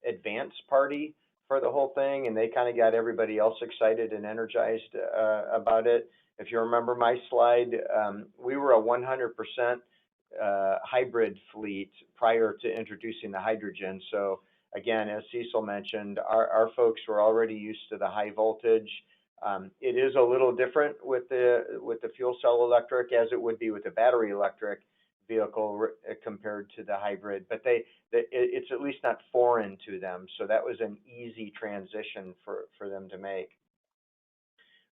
advanced party for the whole thing, and they kind of got everybody else excited and energized about it. If you remember my slide, we were a 100% hybrid fleet prior to introducing the hydrogen. So again, as Cecil mentioned, our folks were already used to the high voltage. It is a little different with the fuel cell electric as it would be with the battery electric. vehicle compared to the hybrid, but it's at least not foreign to them. So that was an easy transition for them to make.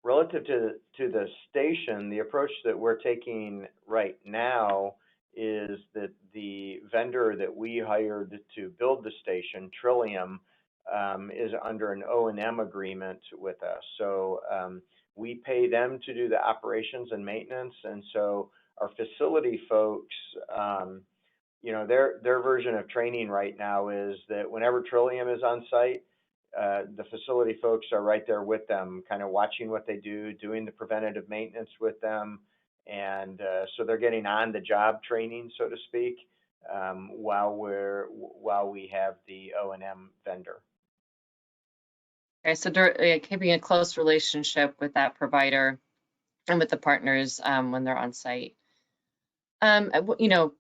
Relative to the station, the approach that we're taking right now is that the vendor that we hired to build the station, Trillium, is under an O&M agreement with us. So we pay them to do the operations and maintenance, and so our facility folks, you know, their version of training right now is that whenever Trillium is on site, the facility folks are right there with them, kind of watching what they do, doing the preventative maintenance with them, and so they're getting on the job training, so to speak, while we have the O&M vendor. Okay, so keeping a close relationship with that provider and with the partners when they're on site. You know,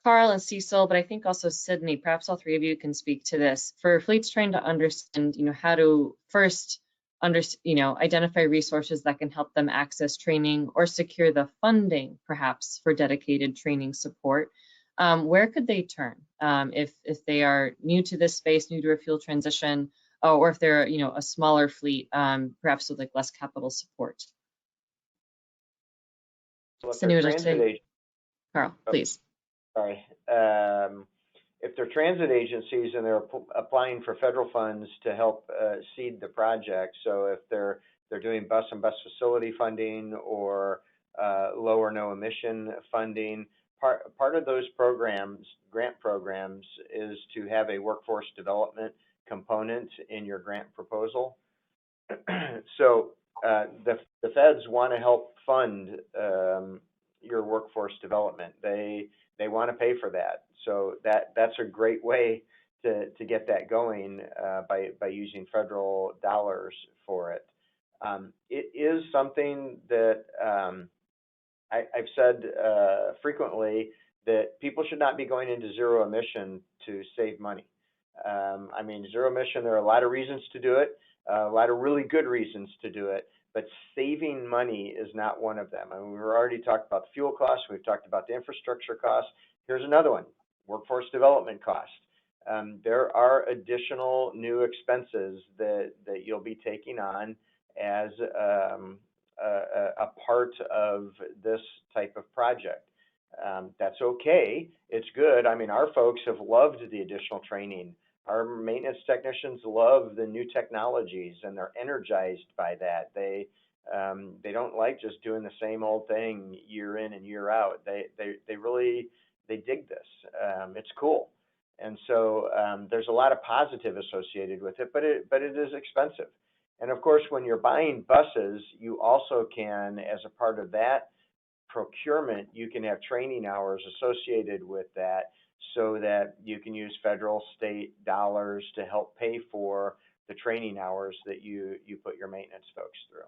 Carl and Cecil, but I think also Sydney, perhaps all three of you can speak to this. For fleets trying to understand, you know, how to first identify resources that can help them access training or secure the funding, perhaps, for dedicated training support, where could they turn if they are new to this space, new to a fuel transition, or if they're, you know, a smaller fleet, perhaps with like less capital support? Well, Sydney, would you say? Carl, please. Sorry. If they're transit agencies and they're applying for federal funds to help seed the project, so if they're doing bus and bus facility funding or low or no emission funding, part of those programs, grant programs, is to have a workforce development component in your grant proposal. So the feds want to help fund your workforce development. They want to pay for that. So that's a great way to get that going by using federal dollars for it. It is something that I've said frequently, that people should not be going into zero emission to save money. I mean, zero emission, there are a lot of reasons to do it, a lot of really good reasons to do it, but saving money is not one of them. I mean, we've already talked about the fuel costs, we've talked about the infrastructure costs. Here's another one, workforce development costs. There are additional new expenses that you'll be taking on as a part of this type of project. That's okay, it's good. I mean, our folks have loved the additional training. Our maintenance technicians love the new technologies and they're energized by that. They don't like just doing the same old thing year in and year out. They really dig this. It's cool. And so there's a lot of positive associated with it, but it is expensive. And of course, when you're buying buses, you also can, as a part of that procurement, you can have training hours associated with that, so that you can use federal, state dollars to help pay for the training hours that you put your maintenance folks through.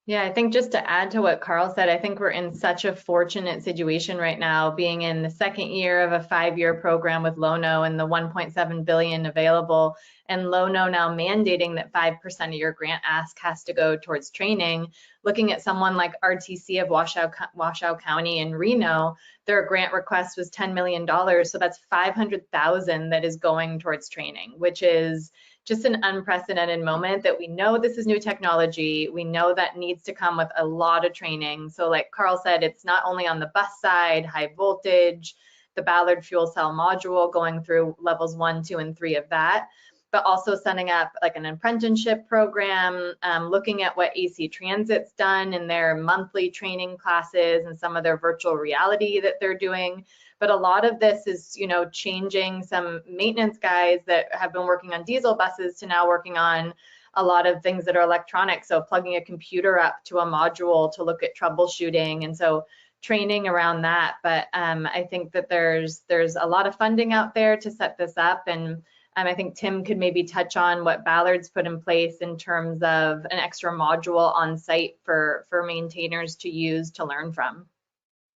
Yeah, I think just to add to what Carl said, I think we're in such a fortunate situation right now, being in the second year of a 5-year program with Lono and the 1.7 billion available, and Lono now mandating that 5% of your grant ask has to go towards training. Looking at someone like RTC of Washoe County in Reno, their grant request was $10 million. So that's 500,000 that is going towards training, which is just an unprecedented moment that we know this is new technology. We know that needs to come with a lot of training. So like Carl said, it's not only on the bus side, high voltage, the Ballard fuel cell module going through levels 1, 2, and 3 of that, but also setting up like an apprenticeship program, looking at what AC Transit's done in their monthly training classes and some of their virtual reality that they're doing. But a lot of this is, you know, changing some maintenance guys that have been working on diesel buses to now working on a lot of things that are electronic. So plugging a computer up to a module to look at troubleshooting. And so training around that. But I think that there's a lot of funding out there to set this up. And I think Tim could maybe touch on what Ballard's put in place in terms of an extra module on site for maintainers to use to learn from.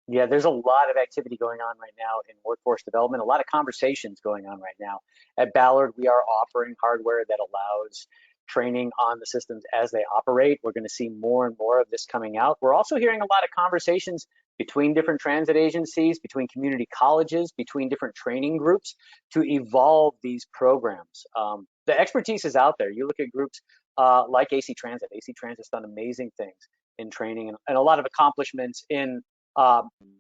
Yeah, there's a lot of activity going on right now in workforce development, a lot of conversations going on right now. At Ballard, we are offering hardware that allows training on the systems as they operate. We're going to see more and more of this coming out. We're also hearing a lot of conversations between different transit agencies, between community colleges, between different training groups to evolve these programs. The expertise is out there. You look at groups like AC Transit. AC Transit's done amazing things in training and a lot of accomplishments in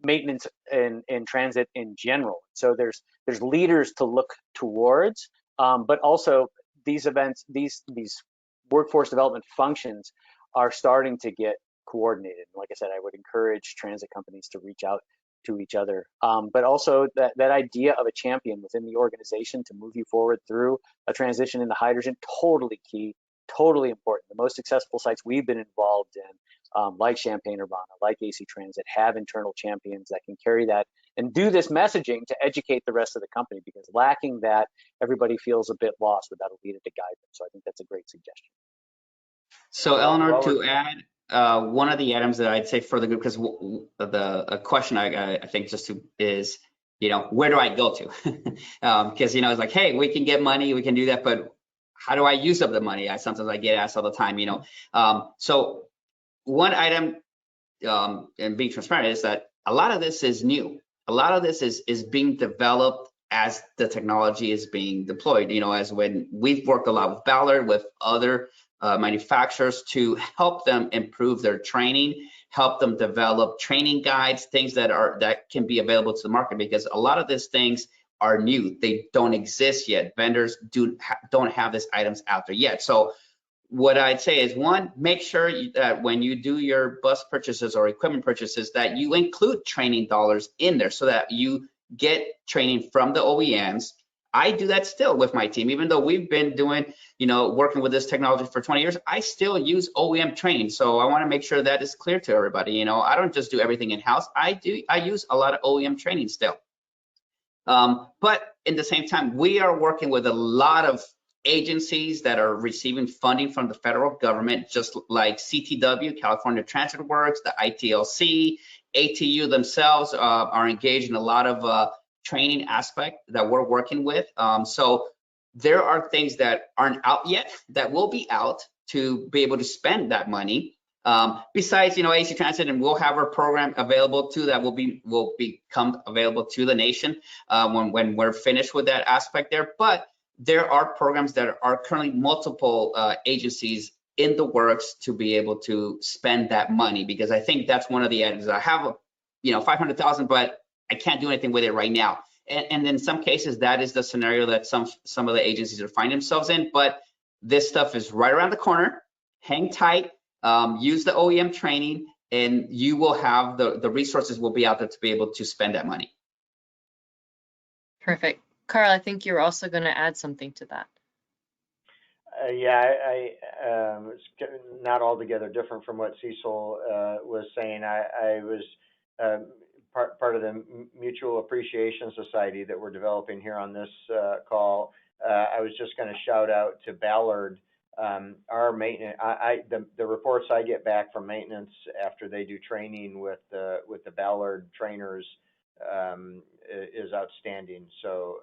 maintenance in transit in general. So there's leaders to look towards, but also these events, these workforce development functions are starting to get coordinated. Like I said, I would encourage transit companies to reach out to each other, but also that idea of a champion within the organization to move you forward through a transition into hydrogen, totally key, totally important. The most successful sites we've been involved in, like Champaign-Urbana, like AC Transit, have internal champions that can carry that and do this messaging to educate the rest of the company, because lacking that, everybody feels a bit lost without a leader to guide them. So I think that's a great suggestion. So Eleanor, to add one of the items that I'd say for the group, because a question I think just is, where do I go to? Because it's like, hey, we can get money, we can do that, but how do I use up the money? Sometimes I get asked all the time, So one item, and being transparent, is that a lot of this is new. A lot of this is being developed as the technology is being deployed. As when we've worked a lot with Ballard, with other manufacturers to help them improve their training, help them develop training guides, things that can be available to the market, because a lot of these things are new. They don't exist yet. Vendors don't have these items out there yet. So what I'd say is, one, make sure that when you do your bus purchases or equipment purchases, that you include training dollars in there so that you get training from the OEMs. I do that still with my team, even though we've been doing, working with this technology for 20 years, I still use OEM training. So I want to make sure that is clear to everybody. I don't just do everything in-house. I use a lot of OEM training still. But in the same time, we are working with a lot of agencies that are receiving funding from the federal government, just like CTW, California Transit Works, the ITLC, ATU themselves are engaged in a lot of training aspect that we're working with. So there are things that aren't out yet that will be out to be able to spend that money. Besides, AC Transit, and we'll have our program available too, that will become available to the nation when we're finished with that aspect there. But there are programs that are currently multiple agencies in the works to be able to spend that money, because I think that's one of the items. I have, 500,000, but I can't do anything with it right now. And in some cases, that is the scenario that some of the agencies are finding themselves in. But this stuff is right around the corner. Hang tight. Use the OEM training, and you will have the resources will be out there to be able to spend that money. Perfect. Carl, I think you're also going to add something to that. It's not altogether different from what Cecil was saying. I was part of the Mutual Appreciation Society that we're developing here on this call. I was just going to shout out to Ballard. Our maintenance, the reports I get back from maintenance after they do training with the Ballard trainers is outstanding. So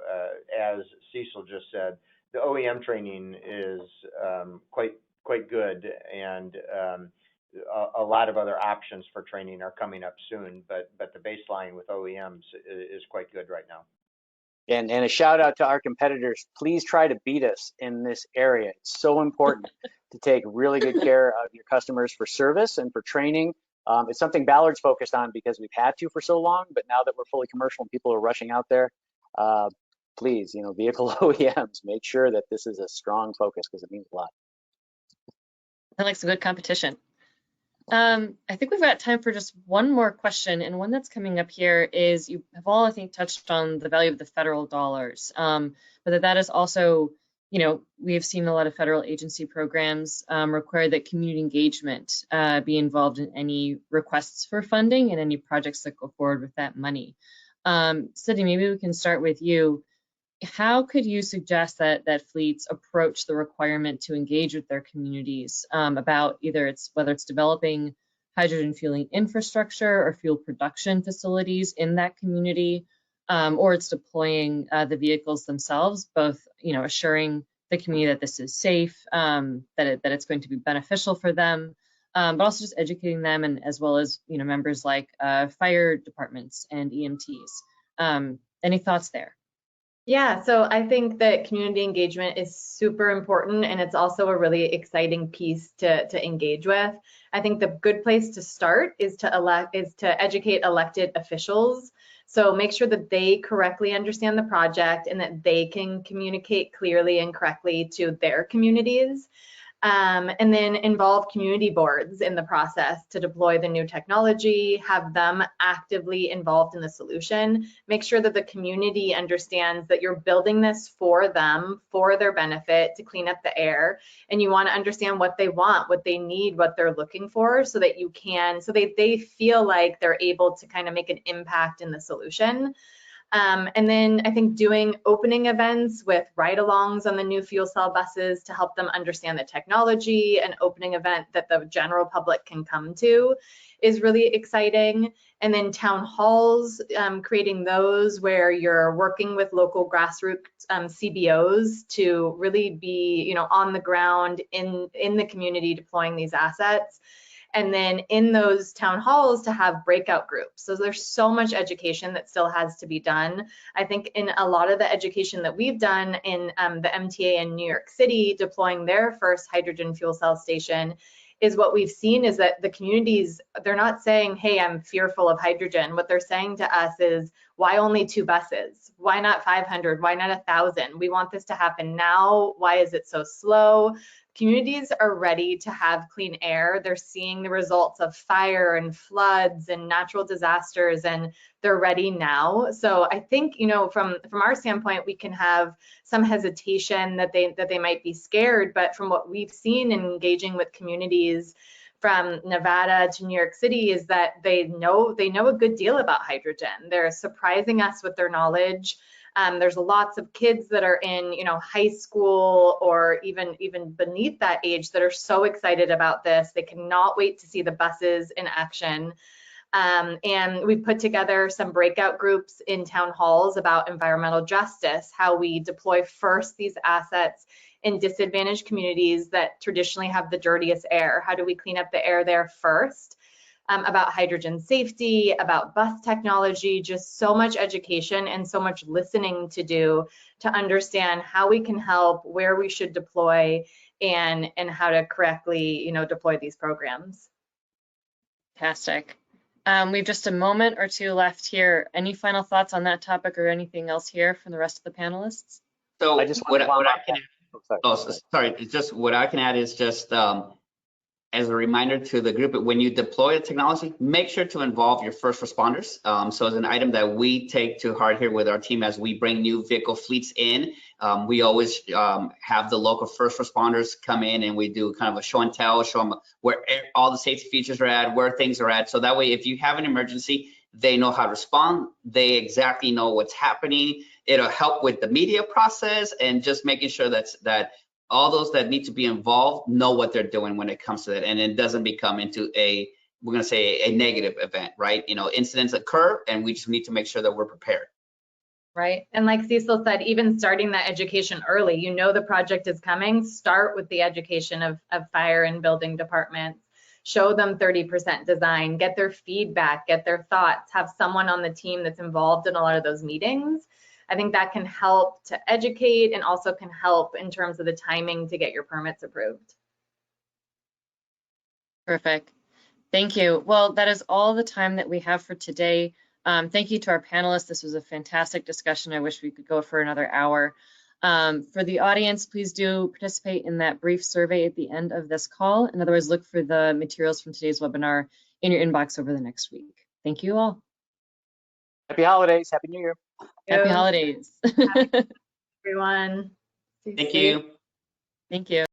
as Cecil just said, the OEM training is quite good, and a lot of other options for training are coming up soon. But the baseline with OEMs is quite good right now. And a shout out to our competitors. Please try to beat us in this area. It's so important to take really good care of your customers for service and for training. It's something Ballard's focused on because we've had to for so long, but now that we're fully commercial and people are rushing out there, please, vehicle OEMs, make sure that this is a strong focus because it means a lot. That likes a good competition. I think we've got time for just one more question, and one that's coming up here is, you have all, I think, touched on the value of the federal dollars, but that is also, we have seen a lot of federal agency programs require that community engagement be involved in any requests for funding and any projects that go forward with that money. Sydney, maybe we can start with you. How could you suggest that fleets approach the requirement to engage with their communities about whether it's developing hydrogen fueling infrastructure or fuel production facilities in that community, or it's deploying the vehicles themselves, both assuring the community that this is safe, that it's going to be beneficial for them, but also just educating them, and as well as members like fire departments and EMTs. Any thoughts there? Yeah, so I think that community engagement is super important, and it's also a really exciting piece to engage with. I think the good place to start is to educate elected officials. So make sure that they correctly understand the project and that they can communicate clearly and correctly to their communities. And then involve community boards in the process to deploy the new technology, have them actively involved in the solution, make sure that the community understands that you're building this for them, for their benefit, to clean up the air, and you want to understand what they want, what they need, what they're looking for, so that they feel like they're able to kind of make an impact in the solution. And then I think doing opening events with ride-alongs on the new fuel cell buses to help them understand the technology, an opening event that the general public can come to, is really exciting. And then town halls, creating those where you're working with local grassroots CBOs to really be, on the ground in the community deploying these assets. And then in those town halls to have breakout groups. So there's so much education that still has to be done. I think in a lot of the education that we've done in the MTA in New York City, deploying their first hydrogen fuel cell station, is what we've seen is that the communities, they're not saying, hey, I'm fearful of hydrogen. What they're saying to us is, why only 2 buses? Why not 500? Why not 1,000? We want this to happen now. Why is it so slow? Communities are ready to have clean air. They're seeing the results of fire and floods and natural disasters, and they're ready now. So I think, from our standpoint, we can have some hesitation that they might be scared, but from what we've seen in engaging with communities from Nevada to New York City is that they know a good deal about hydrogen. They're surprising us with their knowledge. There's lots of kids that are in, high school or even beneath that age that are so excited about this. They cannot wait to see the buses in action. And we put together some breakout groups in town halls about environmental justice, how we deploy first these assets in disadvantaged communities that traditionally have the dirtiest air. How do we clean up the air there first? About hydrogen safety, about bus technology, just so much education and so much listening to do to understand how we can help, where we should deploy, and how to correctly, deploy these programs. Fantastic. We've just a moment or two left here. Any final thoughts on that topic or anything else here from the rest of the panelists? So I just what I can just what I can add is just as a reminder to the group, when you deploy the technology, make sure to involve your first responders. So as an item that we take to heart here with our team as we bring new vehicle fleets in, we always have the local first responders come in and we do kind of a show and tell, show them where all the safety features are at, where things are at. So that way, if you have an emergency, they know how to respond. They exactly know what's happening. It'll help with the media process and just making sure that all those that need to be involved know what they're doing when it comes to that, and it doesn't become into we're going to say a negative event, right? Incidents occur, and we just need to make sure that we're prepared. Right, and like Cecil said, even starting that education early, the project is coming, start with the education of fire and building departments. Show them 30% design, get their feedback, get their thoughts, have someone on the team that's involved in a lot of those meetings. I think that can help to educate and also can help in terms of the timing to get your permits approved. Perfect. Thank you. Well, that is all the time that we have for today. Thank you to our panelists. This was a fantastic discussion. I wish we could go for another hour. For the audience, please do participate in that brief survey at the end of this call. In other words, look for the materials from today's webinar in your inbox over the next week. Thank you all. Happy holidays. Happy New Year. Happy holidays. Happy everyone. Thank you. Thank you.